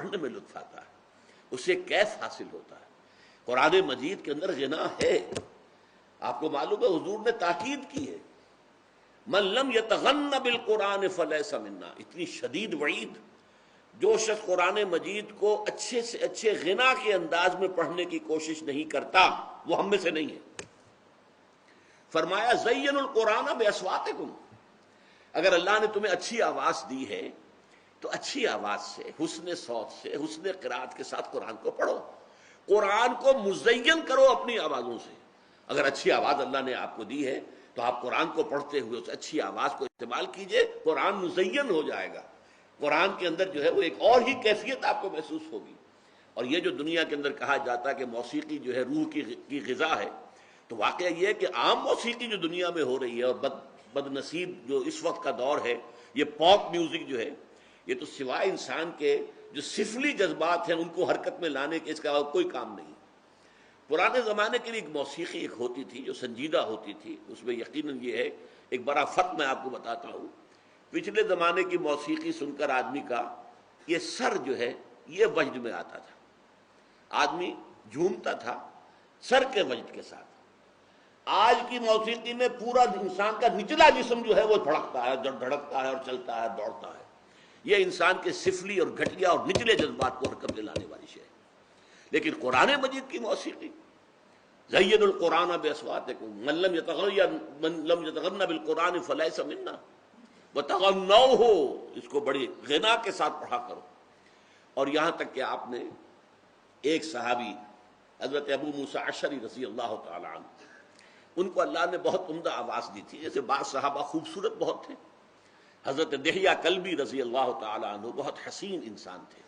پڑھنے میں لطف آتا ہے، اسے کیف حاصل ہوتا ہے۔ قرآن مجید کے اندر غنا ہے، آپ کو معلوم ہے حضور نے تاکید کی ہے، من لم یتغن بالقرآن فلیس منا، اتنی شدید وعید، جو شخص قرآن مجید کو اچھے سے اچھے غنا کے انداز میں پڑھنے کی کوشش نہیں کرتا وہ ہم میں سے نہیں ہے۔ فرمایا زین القرآن باصواتکم، اگر اللہ نے تمہیں اچھی آواز دی ہے تو اچھی آواز سے، حسن صوت سے، حسن قرات کے ساتھ قرآن کو پڑھو، قرآن کو مزین کرو اپنی آوازوں سے۔ اگر اچھی آواز اللہ نے آپ کو دی ہے تو آپ قرآن کو پڑھتے ہوئے اس اچھی آواز کو استعمال کیجئے، قرآن مزین ہو جائے گا، قرآن کے اندر جو ہے وہ ایک اور ہی کیفیت آپ کو محسوس ہوگی۔ اور یہ جو دنیا کے اندر کہا جاتا ہے کہ موسیقی جو ہے روح کی غذا ہے، تو واقعہ یہ ہے کہ عام موسیقی جو دنیا میں ہو رہی ہے اور بد نصیب جو اس وقت کا دور ہے، یہ پاپ میوزک جو ہے، یہ تو سوائے انسان کے جو سفلی جذبات ہیں ان کو حرکت میں لانے کے اس کا کوئی کام نہیں۔ پرانے زمانے کے لیے ایک موسیقی ایک ہوتی تھی جو سنجیدہ ہوتی تھی، اس میں یقیناً یہ ہے ایک بڑا فرق میں آپ کو بتاتا ہوں۔ پچھلے زمانے کی موسیقی سن کر آدمی کا یہ سر جو ہے یہ وجد میں آتا تھا، آدمی جھومتا تھا سر کے وجد کے ساتھ۔ آج کی موسیقی میں پورا انسان کا نچلا جسم جو ہے وہ دھڑکتا ہے، دھڑکتا ہے اور چلتا ہے، دوڑتا ہے۔ یہ انسان کے سفلی اور گھٹیا اور نچلے جذبات کو حرکت میں لانے والی شے ہے۔ لیکن قرآن مجید کی موسیقی زین القرآن باصواتکم من لم یتغن بالقرآن فلیس منا وتغنوہ، اس کو بڑی غنا کے ساتھ پڑھا کرو۔ اور یہاں تک کہ آپ نے ایک صحابی حضرت ابو موسیٰ اشعری رضی اللہ تعالی عنہ، ان کو اللہ نے بہت عمدہ آواز دی تھی، جیسے بعض صحابہ خوبصورت بہت تھے۔ حضرت دحیہ کلبی رضی اللہ تعالی عنہ بہت حسین انسان تھے،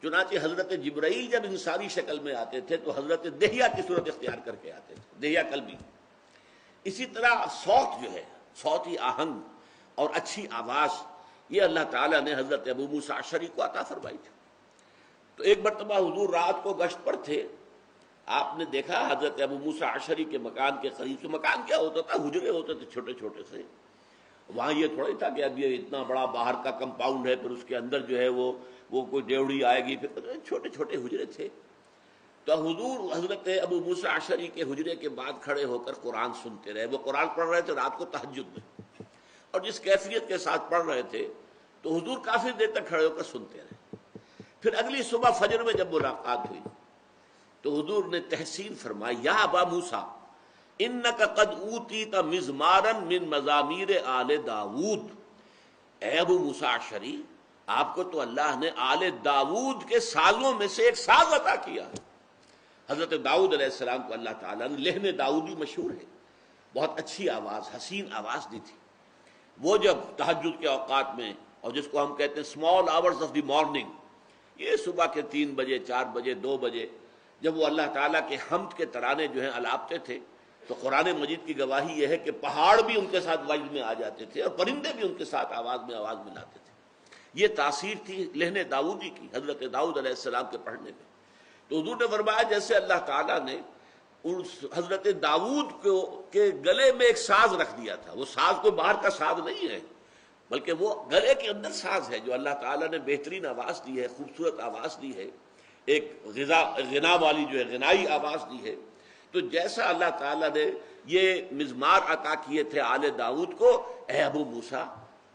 چنانچہ حضرت جبرائیل جب انسانی شکل میں آتے تھے تو حضرت دحیہ کی صورت اختیار کر کے آتے تھے، دحیہ کلبی۔ اسی طرح صوت جو ہے، صوتی آہنگ اور اچھی آواز، یہ اللہ تعالیٰ نے حضرت ابو موسیٰ اشعری کو عطا فرمائی تھی۔ تو ایک مرتبہ حضور رات کو گشت پر تھے، آپ نے دیکھا حضرت ابو موسیٰ اشعری کے مکان کے قریب سے، مکان کیا ہوتا تھا، حجرے ہوتے تھے چھوٹے چھوٹے سے، وہاں یہ تھوڑا ہی تھا کہ اب یہ اتنا بڑا باہر کا کمپاؤنڈ ہے، پھر اس کے اندر جو ہے وہ کوئی ڈیوڑی آئے گی، پھر چھوٹے چھوٹے حجرے تھے۔ تو حضور حضرت ابو موسیٰ اشعری کے حجرے کے بعد کھڑے ہو کر قرآن سنتے رہے۔ وہ قرآن پڑھ رہے تھے رات کو تہجد میں، اور جس کیفیت کے ساتھ پڑھ رہے تھے تو حضور کافی دیر تک کھڑے ہو کر سنتے رہے۔ پھر اگلی صبح فجر میں جب ملاقات ہوئی تو حضور نے تحسین فرمائی، یا ابا موسیٰ انک قد اوتیت مزمارا من مزامیر آل داود، اے ابو موسیٰ اشعری، آپ کو تو اللہ نے آل داود کے سازوں میں سے ایک ساز عطا کیا ہے۔ حضرت داؤد علیہ السلام کو اللہ تعالیٰ نے لحن داؤدی مشہور ہے، بہت اچھی آواز، حسین آواز دی تھی۔ وہ جب تہجد کے اوقات میں، اور جس کو ہم کہتے ہیں small hours of the morning, یہ صبح کے 3 بجے 4 بجے 2 بجے جب وہ اللہ تعالیٰ کے حمد کے ترانے جو ہیں الاپتے تھے، تو قرآن مجید کی گواہی یہ ہے کہ پہاڑ بھی ان کے ساتھ وجد میں آ جاتے تھے اور پرندے بھی ان کے ساتھ آواز ملاتے تھے۔ یہ تاثیر تھی لحن داؤدی کی حضرت داؤد علیہ السلام کے پڑھنے میں۔ تو حضور نے فرمایا جیسے اللہ تعالیٰ نے حضرت داؤد کے گلے میں ایک ساز رکھ دیا تھا، وہ ساز کوئی باہر کا ساز نہیں ہے بلکہ وہ گلے کے اندر ساز ہے جو اللہ تعالیٰ نے بہترین آواز دی ہے، خوبصورت آواز دی ہے، ایک غنا والی جو ہے غنائی آواز دی ہے۔ تو جیسا اللہ تعالیٰ نے یہ مزمار عطا کیے تھے آل داؤد کو، اے ابو موسیٰ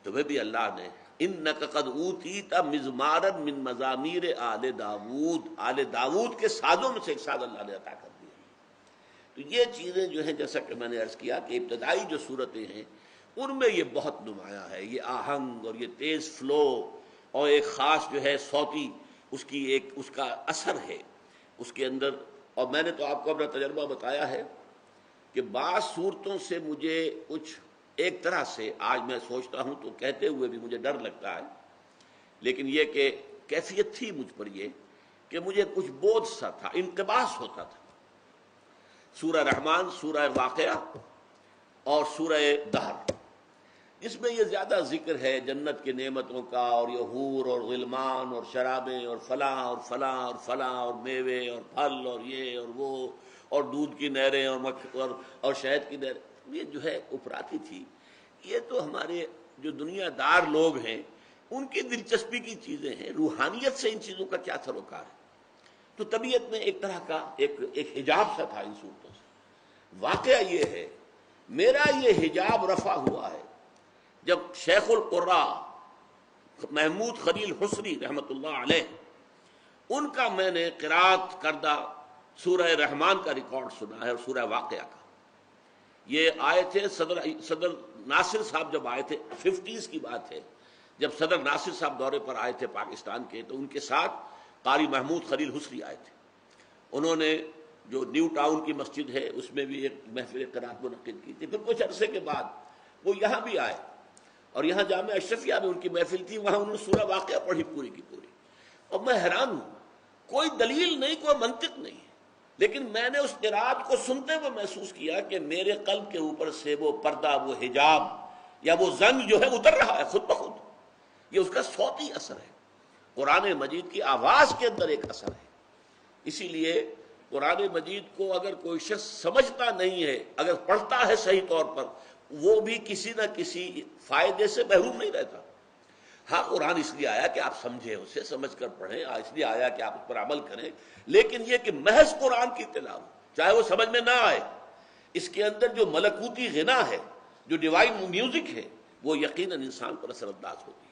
تمہیں بھی اللہ نے انک قد اوتیت مزمارا من مزامیر آل داود، آل داود کے سازوں میں سے ایک ساز اللہ نے عطا کر دیا۔ تو یہ چیزیں جو ہیں جیسا کہ میں نے عرض کیا کہ ابتدائی جو صورتیں ہیں ان میں یہ بہت نمایاں ہے، یہ آہنگ اور یہ تیز فلو اور ایک خاص جو ہے صوتی اس کا اثر ہے اس کے اندر۔ اور میں نے تو آپ کو اپنا تجربہ بتایا ہے کہ بعض صورتوں سے مجھے کچھ ایک طرح سے آج میں سوچتا ہوں تو کہتے ہوئے بھی مجھے ڈر لگتا ہے، لیکن یہ کہ کیفیت تھی مجھ پر یہ کہ مجھے کچھ بوجھ سا تھا، انقباس ہوتا تھا۔ سورہ رحمان، سورہ واقعہ اور سورہ دہر، جس میں یہ زیادہ ذکر ہے جنت کی نعمتوں کا اور یہ حور اور غلمان اور شرابیں اور فلاں اور فلاں اور فلاں اور میوے اور پھل اور یہ اور وہ اور دودھ کی نہریں اور شہد کی نہریں، یہ جو ہے افراطی تھی۔ یہ تو ہمارے جو دنیا دار لوگ ہیں ان کی دلچسپی کی چیزیں ہیں، روحانیت سے ان چیزوں کا کیا سروکار ہے؟ تو طبیعت میں ایک طرح کا ایک حجاب سا تھا ان صورتوں سے۔ واقعہ یہ ہے میرا یہ حجاب رفع ہوا ہے جب شیخ القراء محمود خلیل حسری رحمۃ اللہ علیہ ان کا میں نے قرات کردہ سورہ رحمان کا ریکارڈ سنا ہے اور سورہ واقعہ کا۔ یہ آئے تھے صدر ناصر صاحب جب آئے تھے، 50s کی بات ہے، جب صدر ناصر صاحب دورے پر آئے تھے پاکستان کے، تو ان کے ساتھ قاری محمود خلیل حسری آئے تھے۔ انہوں نے جو نیو ٹاؤن کی مسجد ہے اس میں بھی ایک محفل قرات منعقد کی تھی۔ پھر کچھ عرصے کے بعد وہ یہاں بھی آئے اور یہاں جامعہ اشرفیہ میں ان کی محفل تھی، وہاں انہوں نے سورہ واقعہ پڑھی پوری کی پوری، اور میں حیران ہوں، کوئی دلیل نہیں، کوئی منطق نہیں، لیکن میں نے اس قرات کو سنتے ہوئے محسوس کیا کہ میرے قلب کے اوپر سے وہ پردہ، وہ حجاب یا وہ زنگ جو ہے اتر رہا ہے خود بخود۔ یہ اس کا صوتی اثر ہے، قرآن مجید کی آواز کے اندر ایک اثر ہے۔ اسی لیے قرآن مجید کو اگر کوئی شخص سمجھتا نہیں ہے، اگر پڑھتا ہے صحیح طور پر، وہ بھی کسی نہ کسی فائدے سے محروم نہیں رہتا۔ ہاں، قرآن اس لیے آیا کہ آپ سمجھیں، اسے سمجھ کر پڑھیں، اس لیے آیا کہ آپ اس پر عمل کریں، لیکن یہ کہ محض قرآن کی تلاوت چاہے وہ سمجھ میں نہ آئے، اس کے اندر جو ملکوتی غنا ہے، جو ڈیوائن میوزک ہے، وہ یقیناً انسان پر اثر انداز ہوتی ہے۔